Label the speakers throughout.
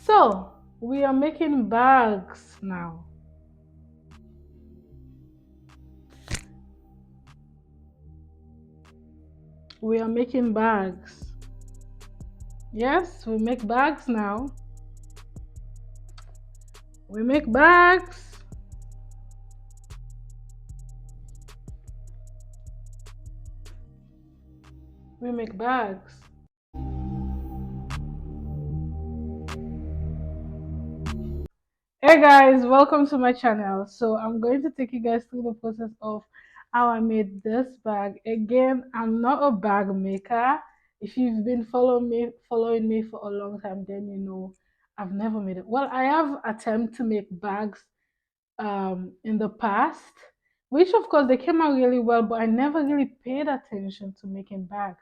Speaker 1: So we are making bags now. We are making bags. Yes, we make bags now. We make bags. We make bags. Hey guys, welcome to my channel. So I'm going to take you guys through the process of how I made this bag. Again, I'm not a bag maker. If you've been following me for a long time, then you know I've never made it. Well, I have attempted to make bags in the past, which of course they came out really well, but I never really paid attention to making bags.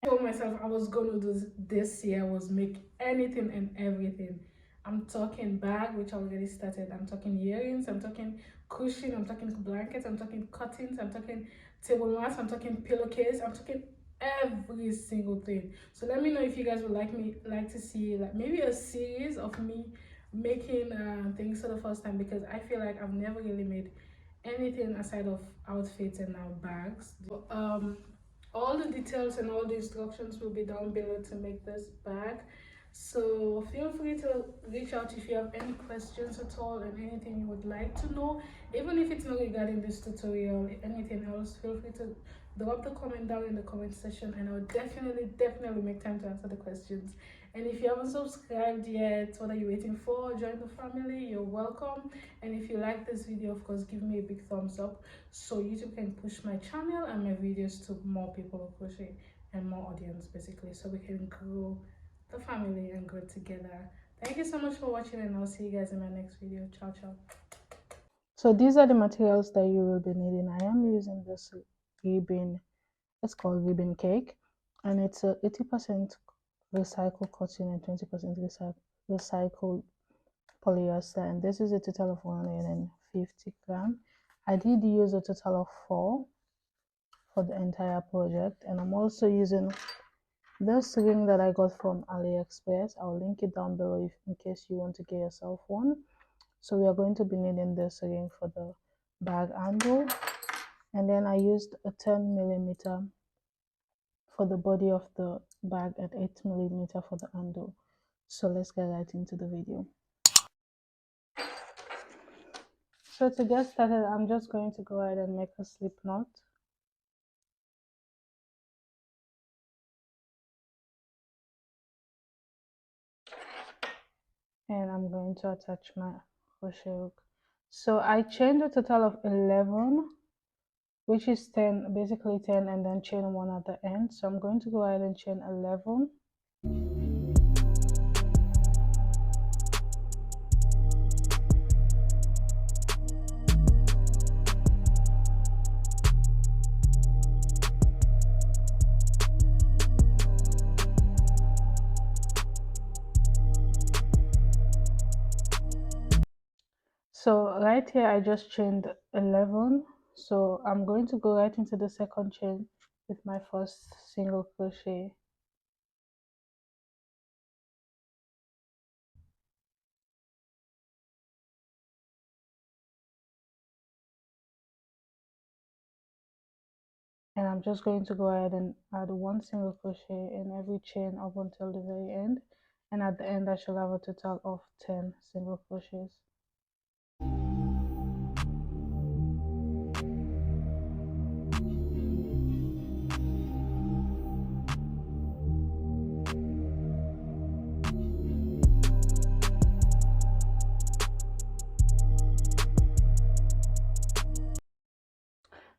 Speaker 1: I told myself I was going to do this year was make anything and everything. I'm talking bag, which I already started. I'm talking earrings. I'm talking cushion. I'm talking blankets. I'm talking curtains. I'm talking table mats. I'm talking pillowcase. I'm talking every single thing. So let me know if you guys would like to see like maybe a series of me making things for the first time, because I feel like I've never really made anything aside of outfits and now bags. All the details and all the instructions will be down below to make this bag. So feel free to reach out if you have any questions at all and anything you would like to know, even if it's not regarding this tutorial, anything else, feel free to drop the comment down in the comment section, and I'll definitely make time to answer the questions. And if you haven't subscribed yet, what are you waiting for? Join the family, you're welcome. And if you like this video, of course, give me a big thumbs up so YouTube can push my channel and my videos to more people who crochet and more audience, basically, so we can grow the family and grow together. Thank you so much for watching, and I'll see you guys in my next video. Ciao ciao. So these are the materials that you will be needing. I am using this ribbon. It's called ribbon cake, and it's a 80% recycled cotton and 20% recycled polyester, and this is a total of 150 gram. I did use a total of 4 for the entire project, and I'm also using this ring that I got from AliExpress. I'll link it down below in case you want to get yourself one. So we are going to be needing this ring for the bag handle, and then I used a 10mm for the body of the bag and 8mm for the handle. So let's get right into the video. So to get started, I'm just going to go ahead and make a slip knot. And I'm going to attach my crochet hook. So I chained a total of 11, which is 10, basically 10, and then chain 1 at the end. So I'm going to go ahead and chain 11. So right here I just chained 11, so I'm going to go right into the second chain with my first single crochet. And I'm just going to go ahead and add 1 single crochet in every chain up until the very end, and at the end I shall have a total of 10 single crochets.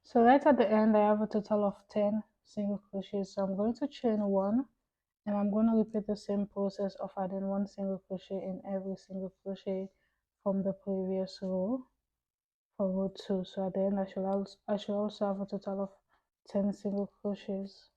Speaker 1: So right at the end I have a total of 10 single crochets, so I'm going to chain 1, and I'm going to repeat the same process of adding 1 single crochet in every single crochet from the previous row for row 2. So at the end I should also have a total of 10 single crochets.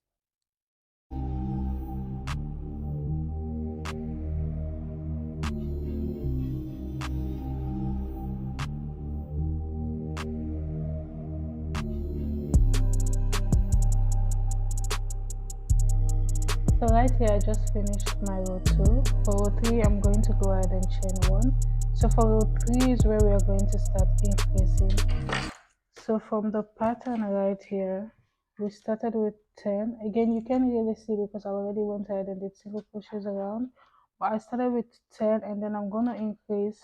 Speaker 1: So right here I just finished my row 2. For row 3 I'm going to go ahead and chain 1. So for row 3 is where we are going to start increasing. So from the pattern right here, we started with 10. Again, you can't really see because I already went ahead and did single crochets around. But I started with 10 and then I'm going to increase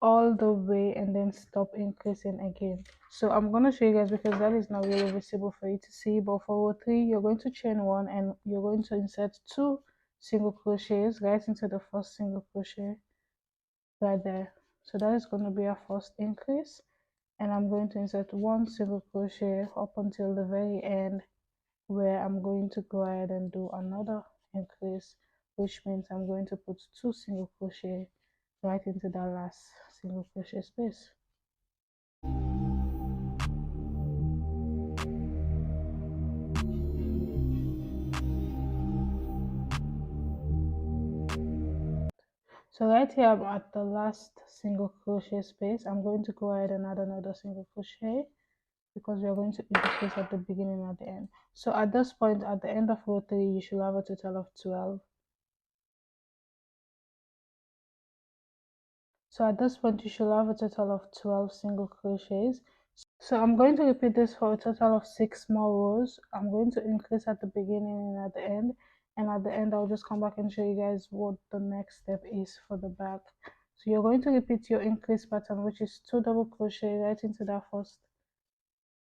Speaker 1: all the way and then stop increasing again. So I'm going to show you guys because that is not really visible for you to see. But for row 3, you're going to chain 1 and you're going to insert 2 single crochets right into the first single crochet right there. So that is going to be our first increase, and I'm going to insert 1 single crochet up until the very end, where I'm going to go ahead and do another increase, which means I'm going to put 2 single crochet right into that last single crochet space. So right here I'm at the last single crochet space. I'm going to go ahead and add another single crochet because we are going to increase at the beginning and at the end. So at this point, at the end of row 3, you should have a total of 12. So at this point, you should have a total of 12 single crochets. So I'm going to repeat this for a total of 6 more rows. I'm going to increase at the beginning and at the end. And at the end, I'll just come back and show you guys what the next step is for the back. So you're going to repeat your increase pattern, which is 2 double crochet right into that first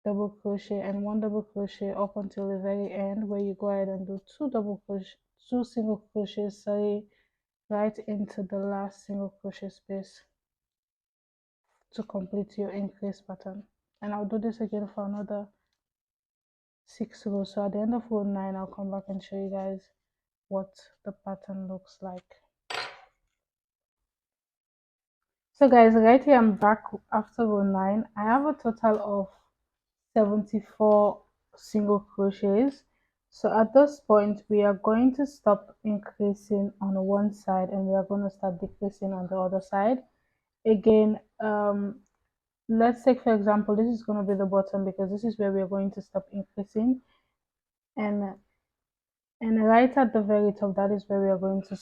Speaker 1: double crochet and 1 double crochet up until the very end, where you go ahead and do 2 double crochet, 2 single crochets, sorry, right into the last single crochet space to complete your increase pattern. And I'll do this again for another 6 rows. So at the end of row 9, I'll come back and show you guys what the pattern looks like. So guys, right here I'm back after row 9. I have a total of 74 single crochets. So at this point we are going to stop increasing on one side and we are going to start decreasing on the other side. Again, let's take for example, this is going to be the bottom because this is where we are going to stop increasing, and right at the very top, that is where we are going to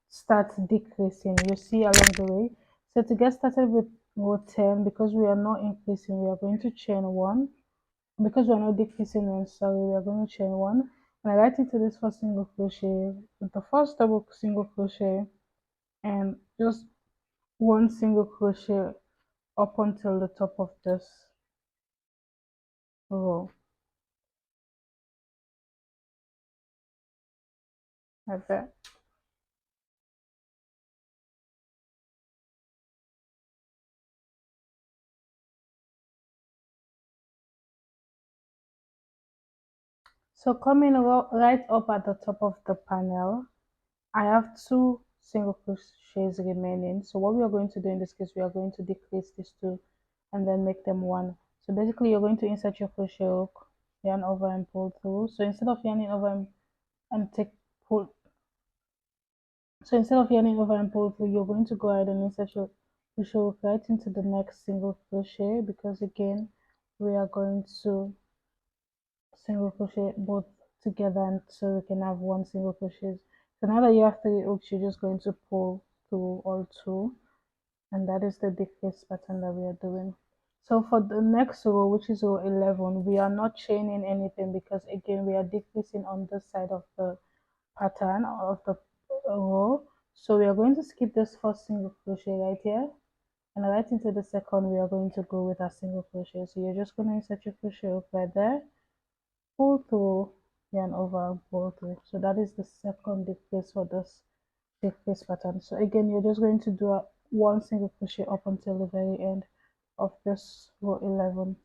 Speaker 1: start decreasing. You see along the way. So to get started with row 10, because we are not increasing, we are going to chain 1. Because we are not decreasing, I'm sorry, we are going to chain 1 and right into this first single crochet with the first double single crochet and just 1 single crochet up until the top of this row like that. So coming right up at the top of the panel, I have 2 single crochets remaining. So what we are going to do in this case, we are going to decrease these 2 and then make them 1. So basically you're going to insert your crochet hook, yarn over and pull through. So instead of yarning over and take pull so instead of yarning over and pull through, you're going to go ahead and insert your crochet hook right into the next single crochet, because again we are going to single crochet both together and so we can have 1 single crochet. So now that you have 3 hooks, you're just going to pull through all 2, and that is the decrease pattern that we are doing. So for the next row, which is row 11, we are not chaining anything because again we are decreasing on this side of the pattern of the row. So we are going to skip this first single crochet right here, and right into the second we are going to go with a single crochet. So you're just going to insert your crochet hook right there, pull through, yarn over and pull through. So that is the second decrease for this decrease pattern. So again you're just going to do a 1 single crochet up until the very end of this row 11.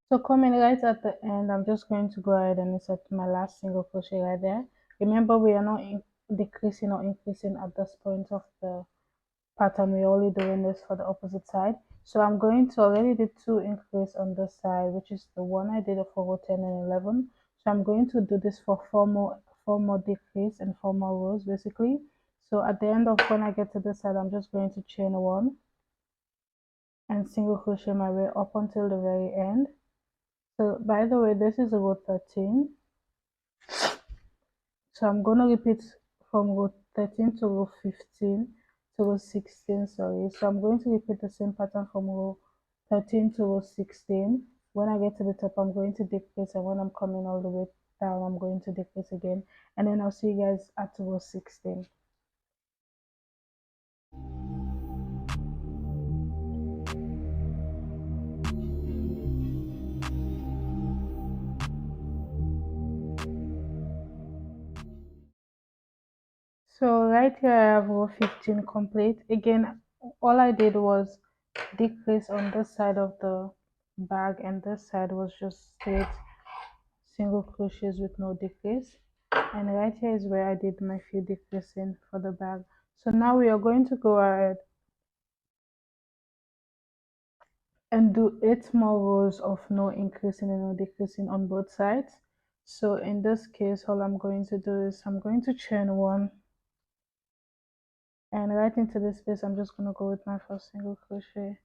Speaker 1: So coming right at the end, I'm just going to go ahead and insert my last single crochet right there. Remember, we are not decreasing or increasing at this point of the pattern. We're only doing this for the opposite side. So I'm going to already do 2 increase on this side, which is the one I did for row 10 and 11. So I'm going to do this for 4 more decrease and 4 more rows basically. So at the end of when I get to this side, I'm just going to chain 1 and single crochet my way up until the very end. So by the way, this is row 13. So I'm going to repeat from row 13 to row 15 to row 16, sorry. So I'm going to repeat the same pattern from row 13 to row 16. When I get to the top, I'm going to decrease, and when I'm coming all the way down, I'm going to decrease again, and then I'll see you guys at row 16. So right here I have row 15 complete. Again, all I did was decrease on this side of the bag, and this side was just straight single crochets with no decrease. And right here is where I did my few decreasing for the bag. So now we are going to go ahead and do 8 more rows of no increasing and no decreasing on both sides. So in this case, all I'm going to do is I'm going to chain 1, and right into this space I'm just going to go with my first single crochet,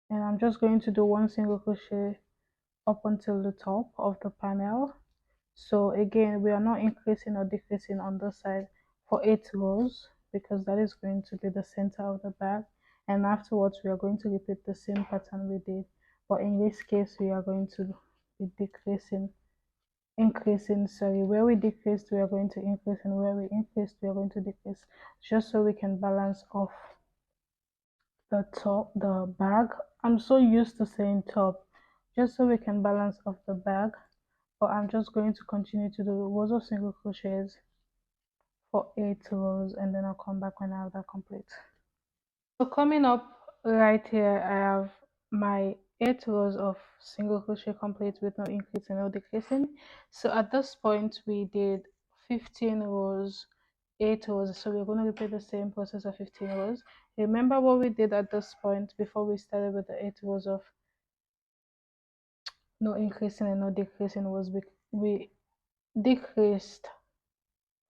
Speaker 1: and I'm just going to do 1 single crochet up until the top of the panel. So again, we are not increasing or decreasing on this side for 8 rows, because that is going to be the center of the bag, and afterwards we are going to repeat the same pattern we did, but in this case we are going to be increasing, sorry, where we decreased we are going to increase, and where we increased we are going to decrease, just so we can balance off the bag. I'm so used to saying top, just so we can balance off the bag. But I'm just going to continue to do rows of single crochets for 8 rows, and then I'll come back when I have that complete. So coming up right here, I have my 8 rows of single crochet complete with no increase and no decreasing. So at this point we did 15 rows, 8 rows, so we're going to repeat the same process of 15 rows. Remember what we did at this point before we started with the 8 rows of no increasing and no decreasing was we decreased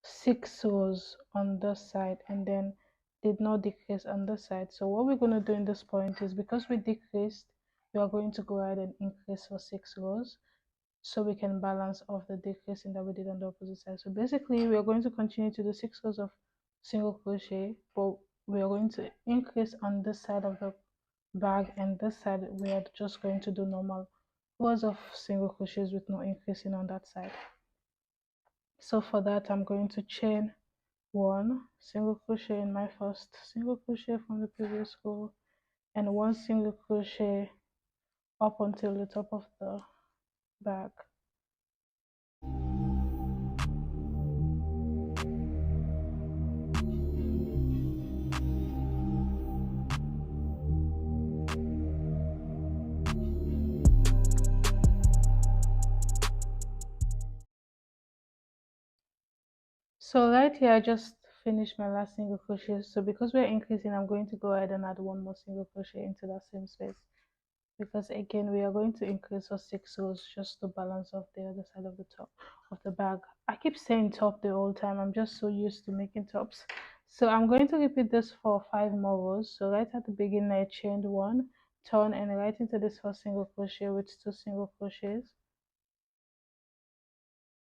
Speaker 1: 6 rows on this side and then did not decrease on this side. So what we're going to do in this point is, because we decreased, we are going to go ahead and increase for 6 rows, so we can balance off the decreasing that we did on the opposite side. So basically we are going to continue to do 6 rows of single crochet, but we are going to increase on this side of the bag, and this side we are just going to do normal rows of single crochets with no increasing on that side. So for that I'm going to chain 1 single crochet in my first single crochet from the previous row, and 1 single crochet up until the top of the bag. So right here I just finished my last single crochet. So because we're increasing, I'm going to go ahead and add 1 more single crochet into that same space, because again we are going to increase for 6 rows just to balance off the other side of the top of the bag. I keep saying top the whole time, I'm just so used to making tops. So I'm going to repeat this for 5 more rows. So right at the beginning I chained 1, turn, and right into this first single crochet with 2 single crochets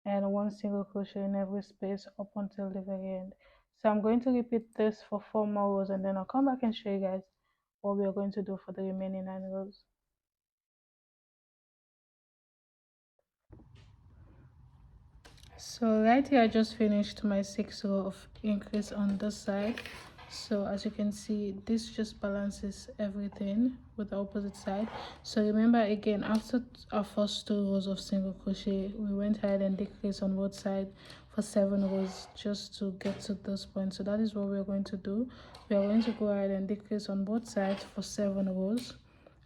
Speaker 1: and 1 single crochet in every space up until the very end. So I'm going to repeat this for 4 more rows, and then I'll come back and show you guys what we are going to do for the remaining 9 rows. So right here I just finished my 6 row of increase on this side. So as you can see, this just balances everything with the opposite side. So remember, again, after our first 2 rows of single crochet, we went ahead and decreased on both sides for 7 rows just to get to this point. So that is what we're going to do. We are going to go ahead and decrease on both sides for 7 rows,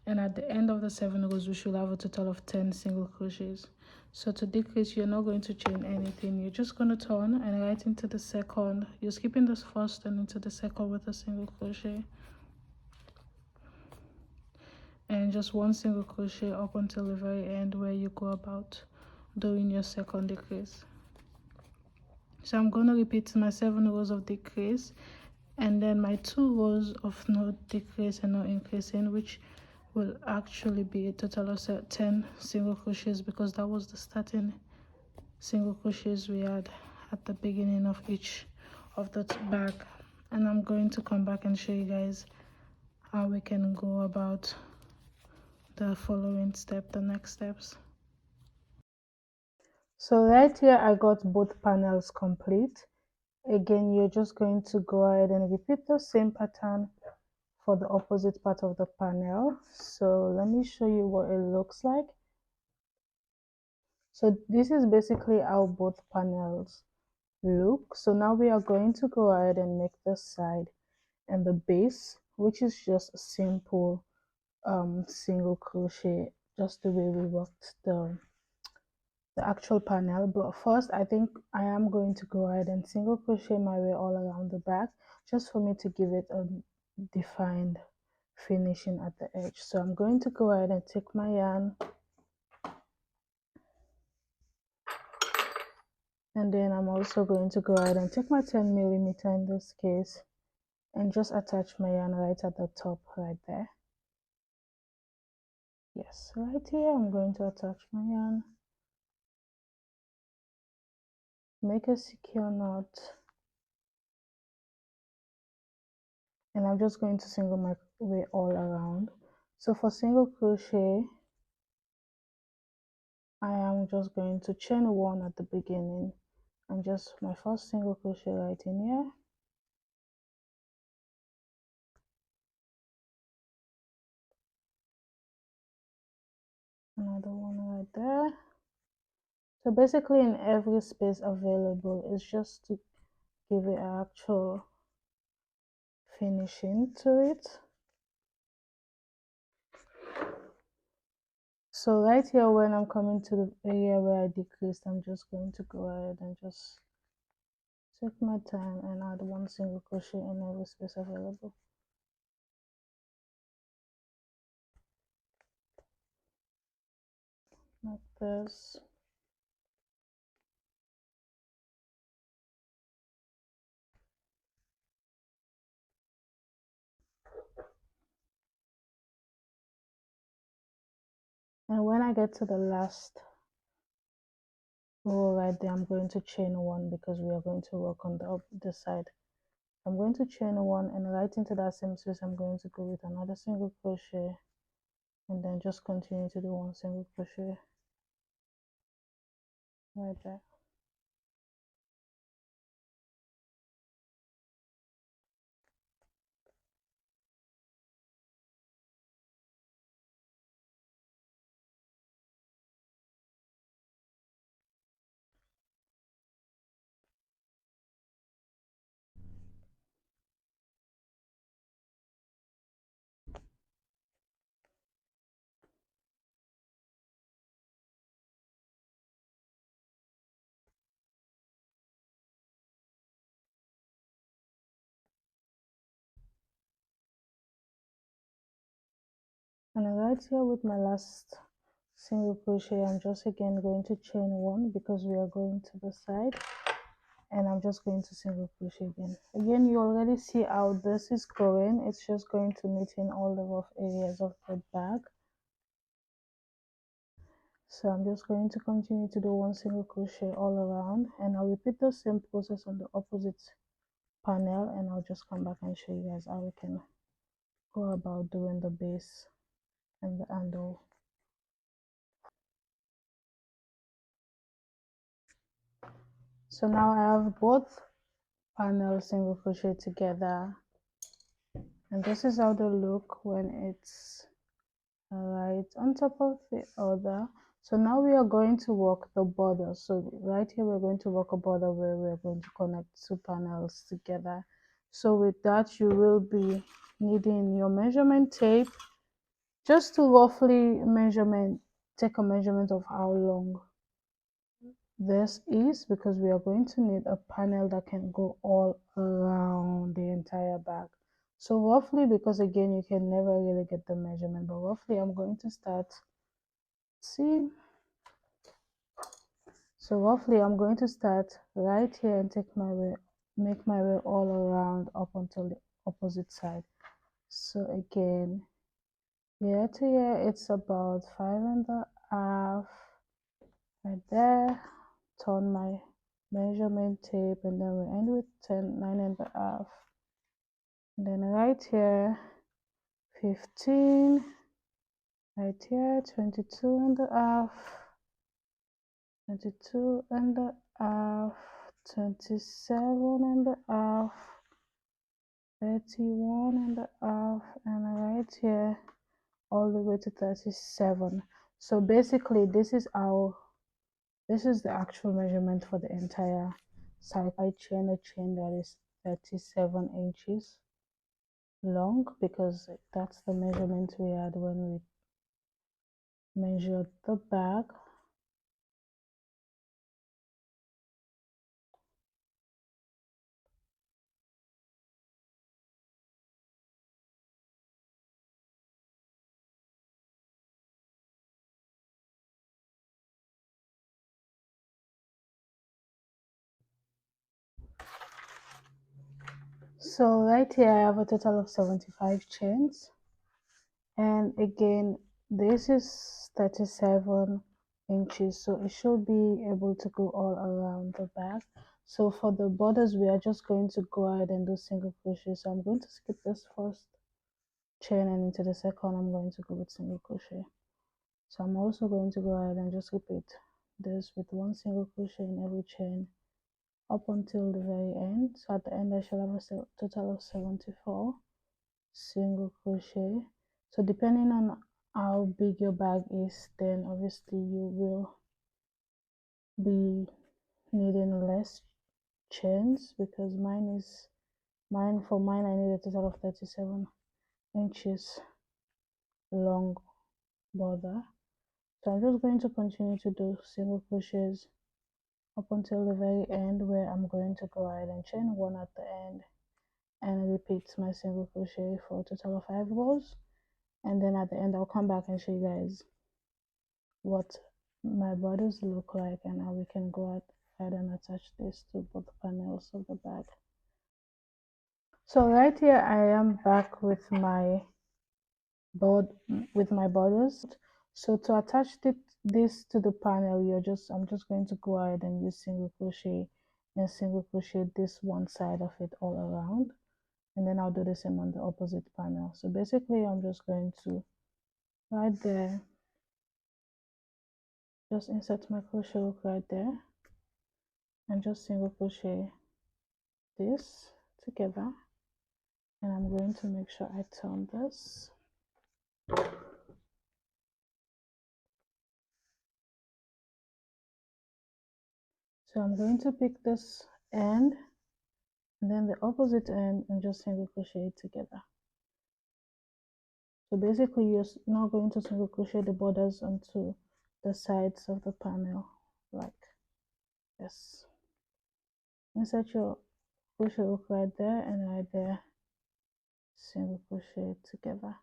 Speaker 1: and at the end of the 7 rows we should have a total of 10 single crochets. So to decrease, you're not going to chain anything, you're just going to turn and right into the second, you're skipping this first and into the second with a single crochet, and just 1 single crochet up until the very end where you go about doing your second decrease. So I'm going to repeat my 7 rows of decrease, and then my 2 rows of no decrease and no increasing, which will actually be a total of 10 single crochets, because that was the starting single crochets we had at the beginning of each of the bag. And I'm going to come back and show you guys how we can go about the following step, the next steps. So right here I got both panels complete. Again, you're just going to go ahead and repeat the same pattern for the opposite part of the panel. So let me show you what it looks like. So this is basically how both panels look. So now we are going to go ahead and make the side and the base, which is just a simple single crochet, just the way we worked the actual panel. But first, I think I am going to go ahead and single crochet my way all around the back, just for me to give it a defined finishing at the edge. So I'm going to go ahead and take my yarn, and then I'm also going to go ahead and take my 10mm in this case and just attach my yarn right at the top right there. Yes, right here I'm going to attach my yarn, make a secure knot, and I'm just going to single my way all around. So for single crochet, I am just going to chain 1 at the beginning and just my first single crochet right in here, another one right there. So basically in every space available, it's just to give it an actual finishing to it. So right here, when I'm coming to the area where I decreased, I'm just going to go ahead and just take my time and add 1 single crochet in every space available, like this. And when I get to the last row right there, I'm going to chain 1, because we are going to work on the side. I'm going to chain 1, and right into that same space I'm going to go with another single crochet, and then just continue to do 1 single crochet right there. And right here with my last single crochet, I'm just again going to chain 1, because we are going to the side, and I'm just going to single crochet again. You already see how this is going. It's just going to meet in all the rough areas of the bag. So I'm just going to continue to do 1 single crochet all around, and I'll repeat the same process on the opposite panel, and I'll just come back and show you guys how we can go about doing the base and the handle. So now I have both panels single crochet together, and this is how they look when it's right on top of the other. So now we are going to work the border. So right here we're going to work a border where we're going to connect 2 panels together. So with that, you will be needing your measurement tape, just to roughly take a measurement of how long this is, because we are going to need a panel that can go all around the entire bag. So roughly, because again you can never really get the measurement, but roughly I'm going to start, see, So roughly I'm going to start right here and make my way all around up until the opposite side. So again, here to here it's about 5.5 right there. Turn my measurement tape and then we end with 9.5, and then right here 15, right here 22.5, 22.5, 27.5, 31.5, and right here all the way to 37. So basically this is the actual measurement for the entire cycle. I chain a chain that is 37 inches long because that's the measurement we had when we measured the bag. So right here I have a total of 75 chains, and again this is 37 inches, so it should be able to go all around the bag. So for the borders we are just going to go ahead and do single crochet. So I'm going to skip this first chain, and into the second I'm going to go with single crochet. So I'm also going to go ahead and just repeat this with one single crochet in every chain up until the very end. So at the end I shall have a total of 74 single crochet. So depending on how big your bag is, then obviously you will be needing less chains, because for mine I need a total of 37 inches long border. So I'm just going to continue to do single crochets up until the very end, where I'm going to go ahead and chain one at the end and repeat my single crochet for a total of 5 rows. And then at the end I'll come back and show you guys what my borders look like and how we can go ahead and attach this to both panels of the bag. So right here I am back with my borders. So to attach this to the panel, I'm just going to go ahead and use single crochet and single crochet this one side of it all around, and then I'll do the same on the opposite panel. So basically I'm just going to right there just insert my crochet hook right there and just single crochet this together, and I'm going to make sure I turn this. So I'm going to pick this end and then the opposite end and just single crochet it together. So basically you're now going to single crochet the borders onto the sides of the panel like this. Insert your crochet hook right there and right there, single crochet it together.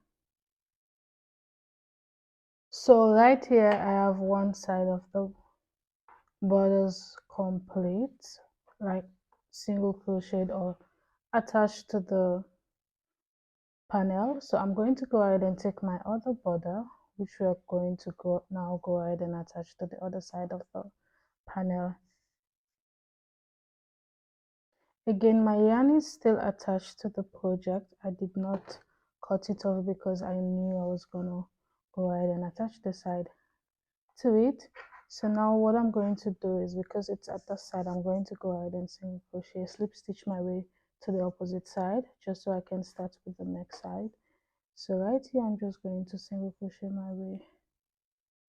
Speaker 1: So right here I have one side of the borders complete, like single crocheted or attached to the panel. So I'm going to go ahead and take my other border, which we are going to go ahead and attach to the other side of the panel. Again, my yarn is still attached to the project. I did not cut it off because I knew I was gonna go ahead and attach the side to it. So now what I'm going to do is, because it's at the side, I'm going to go ahead and single crochet, slip stitch my way to the opposite side just so I can start with the next side. So right here I'm just going to single crochet my way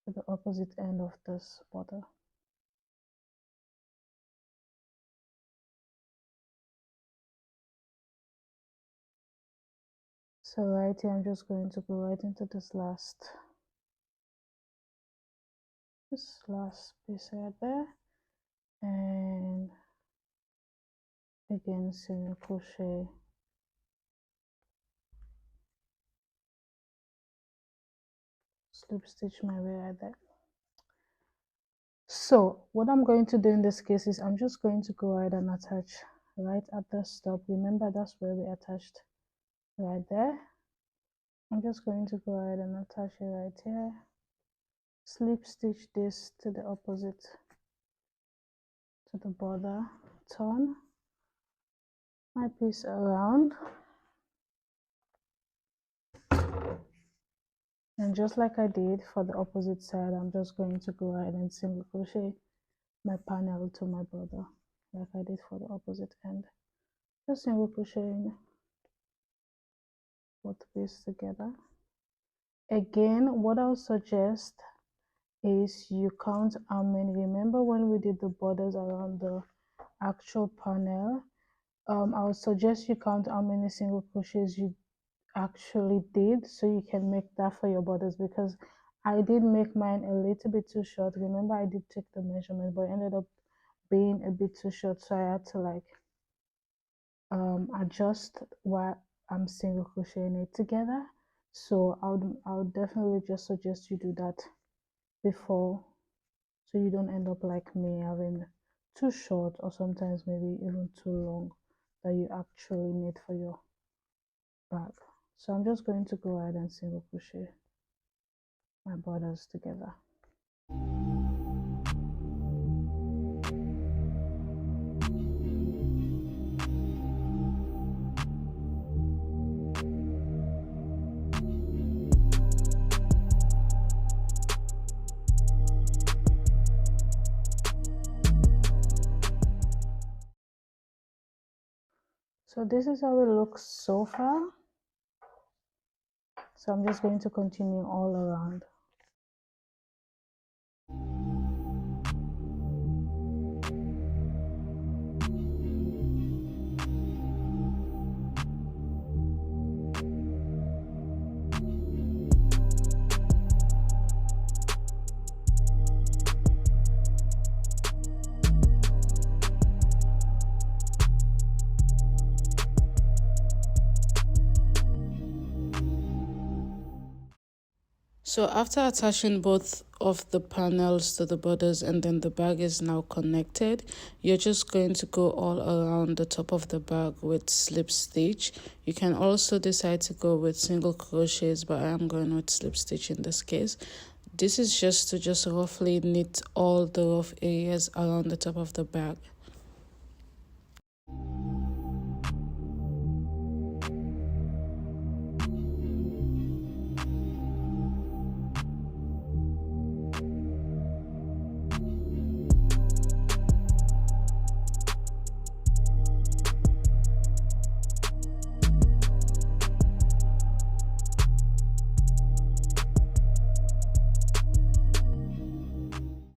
Speaker 1: to the opposite end of this border. So right here I'm just going to go right into this last piece right there, and again single crochet, slip stitch my way right there. So what I'm going to do in this case is I'm just going to go ahead and attach right at the stop. Remember, that's where we attached, right there. I'm just going to go ahead and attach it right here. Slip stitch this to the opposite, to the border, turn my piece around, and just like I did for the opposite side, I'm just going to go ahead and single crochet my panel to my border like I did for the opposite end. Just single crocheting both pieces together. Again, what I'll suggest is you count how many. Remember when we did the borders around the actual panel, I would suggest you count how many single crochets you actually did, so you can make that for your borders, because I did make mine a little bit too short. Remember, I did take the measurement, but it ended up being a bit too short, so I had to like adjust while I'm single crocheting it together. So I would definitely just suggest you do that before, so you don't end up like me having too short or sometimes maybe even too long that you actually need for your bag. So I'm just going to go ahead and single crochet my borders together. So this is how it looks so far. So I'm just going to continue all around.
Speaker 2: So after attaching both of the panels to the borders and then the bag is now connected, you're just going to go all around the top of the bag with slip stitch. You can also decide to go with single crochets, but I am going with slip stitch in this case. This is just to just roughly knit all the rough areas around the top of the bag.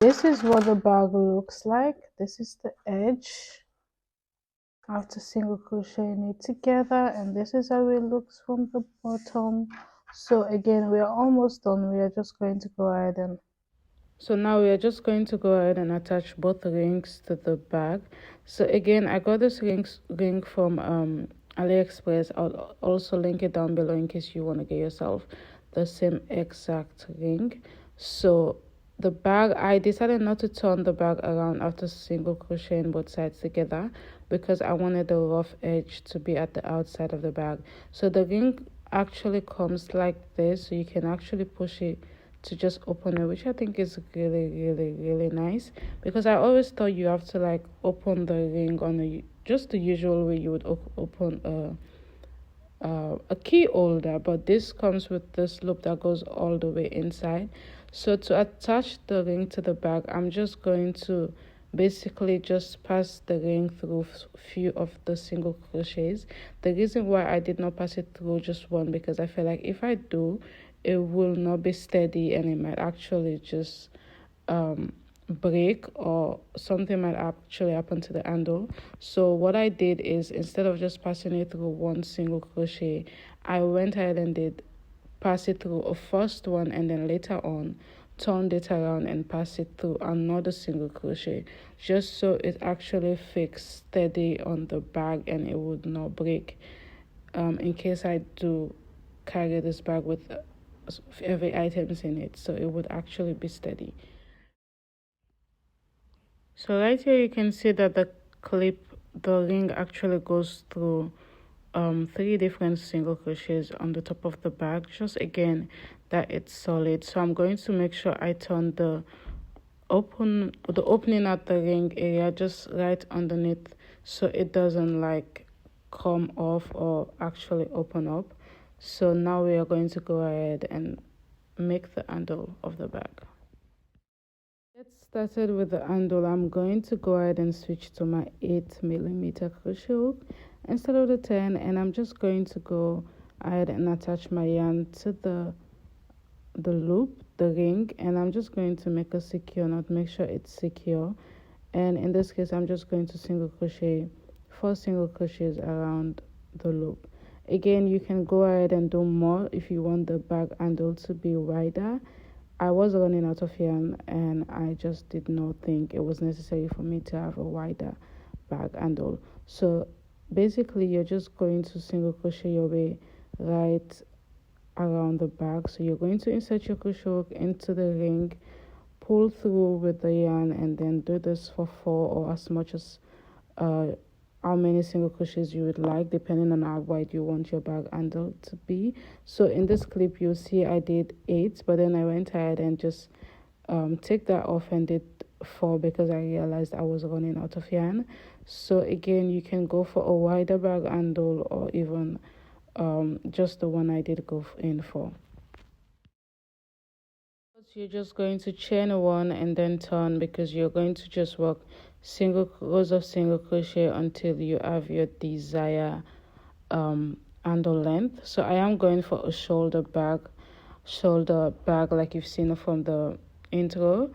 Speaker 1: This is what the bag looks like. This is the edge after single crocheting it together, and this is how it looks from the bottom. So again, we are almost done. We are just going to go ahead and
Speaker 2: now we are just going to go ahead and attach both rings to the bag. So again, I got this ring from AliExpress. I'll also link it down below in case you want to get yourself the same exact ring. So the bag, I decided not to turn the bag around after single crocheting both sides together because I wanted the rough edge to be at the outside of the bag. So the ring actually comes like this, so you can actually push it to just open it, which I think is really nice, because I always thought you have to like open the ring on just the usual way you would open a key holder, but this comes with this loop that goes all the way inside. So to attach the ring to the bag, I'm just going to basically just pass the ring through few of the single crochets. The reason why I did not pass it through just one, because I feel like if I do, it will not be steady and it might actually just break, or something might actually happen to the handle. So what I did is, instead of just passing it through one single crochet, I went ahead and did pass it through a first one, and then later on turned it around and pass it through another single crochet, just so it actually fixed steady on the bag and it would not break, in case I do carry this bag with heavy items in it, so it would actually be steady. So right here you can see that the ring actually goes through three different single crochets on the top of the bag, just again that it's solid. So I'm going to make sure I turn the opening at the ring area just right underneath, so it doesn't like come off or actually open up. So now we are going to go ahead and make the handle of the bag. Get started with the handle. I'm going to go ahead and switch to my 8mm crochet hook instead of the 10, and I'm just going to go ahead and attach my yarn to the loop, the ring, and I'm just going to make a secure knot, make sure it's secure. And in this case I'm just going to single crochet 4 single crochets around the loop. Again, you can go ahead and do more if you want the bag handle to be wider. I was running out of yarn and I just did not think it was necessary for me to have a wider bag handle. So basically you're just going to single crochet your way right around the bag. So you're going to insert your crochet hook into the ring, pull through with the yarn, and then do this for 4 or as much as uh, how many single crochets you would like, depending on how wide you want your bag handle to be. So in this clip you'll see I did 8, but then I went ahead and just take that off and did 4 because I realized I was running out of yarn. So again, you can go for a wider bag handle or even just the one I did go in for. You're just going to chain one and then turn, because you're going to just work single rows of single crochet until you have your desired handle length. So I am going for a shoulder bag like you've seen from the intro.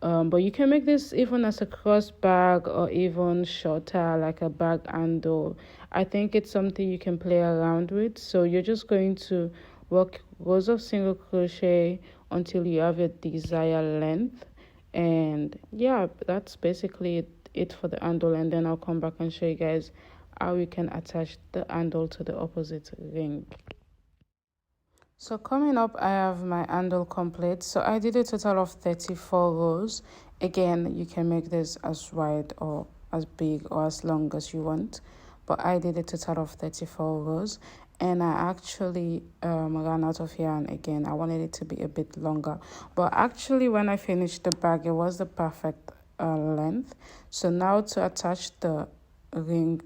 Speaker 2: But you can make this even as a cross bag or even shorter, like a bag handle. I think it's something you can play around with. So you're just going to work rows of single crochet until you have your desired length. And yeah, that's basically it for the handle. And then I'll come back and show you guys how you can attach the handle to the opposite ring. So coming up, I have my handle complete. So I did a total of 34 rows. Again, you can make this as wide or as big or as long as you want, but I did a total of 34 rows, and I actually ran out of yarn again. I wanted it to be a bit longer, but actually when I finished the bag, it was the perfect length. So now to attach the ring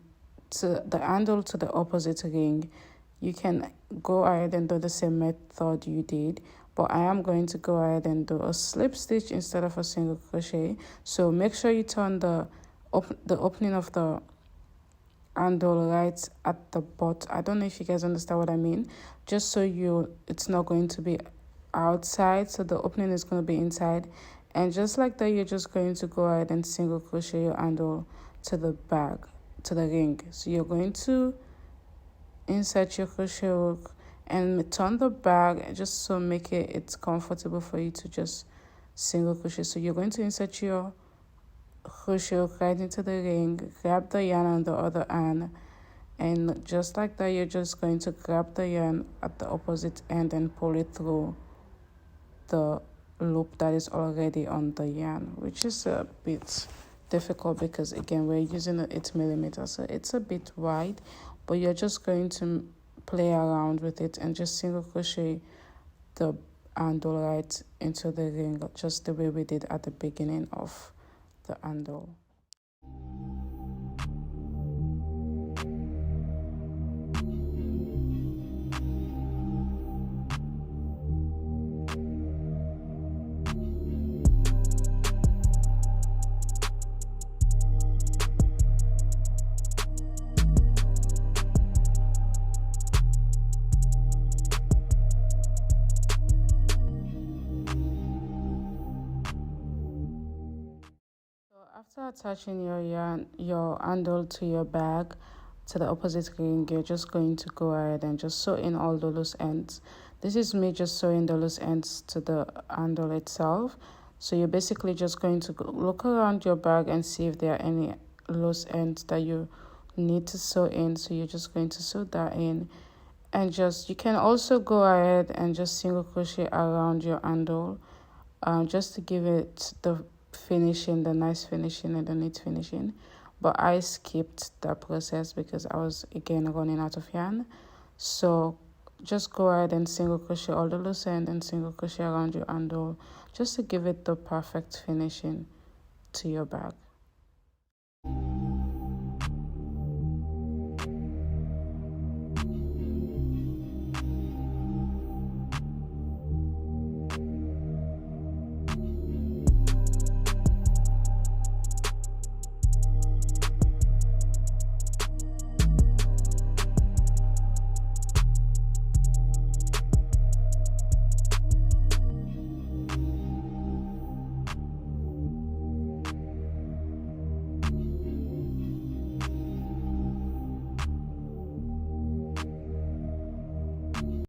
Speaker 2: to the handle to the opposite ring, you can go ahead and do the same method you did, but I am going to go ahead and do a slip stitch instead of a single crochet. So make sure you turn the opening of the handle right at the bottom. I don't know if you guys understand what I mean, just so it's not going to be outside, so the opening is going to be inside. And just like that, you're just going to go ahead and single crochet your handle to the ring. So you're going to insert your crochet hook and turn the bag just so it's comfortable for you to just single crochet. So you're going to insert your crochet hook right into the ring, grab the yarn on the other hand, and just like that, you're just going to grab the yarn at the opposite end and pull it through the loop that is already on the yarn, which is a bit difficult because again we're using an 8mm, so it's a bit wide, but you're just going to play around with it and just single crochet the handle right into the ring, just the way we did at the beginning of the handle. After attaching your handle to your bag to the opposite ring, you're just going to go ahead and just sew in all the loose ends. This is me just sewing the loose ends to the handle itself. So you're basically just going to look around your bag and see if there are any loose ends that you need to sew in. So you're just going to sew that in, and you can also go ahead and just single crochet around your handle, just to give it the finishing, the nice finishing and the neat finishing. But I skipped that process because I was again running out of yarn. So just go ahead and single crochet all the loose end and single crochet around your handle just to give it the perfect finishing to your bag.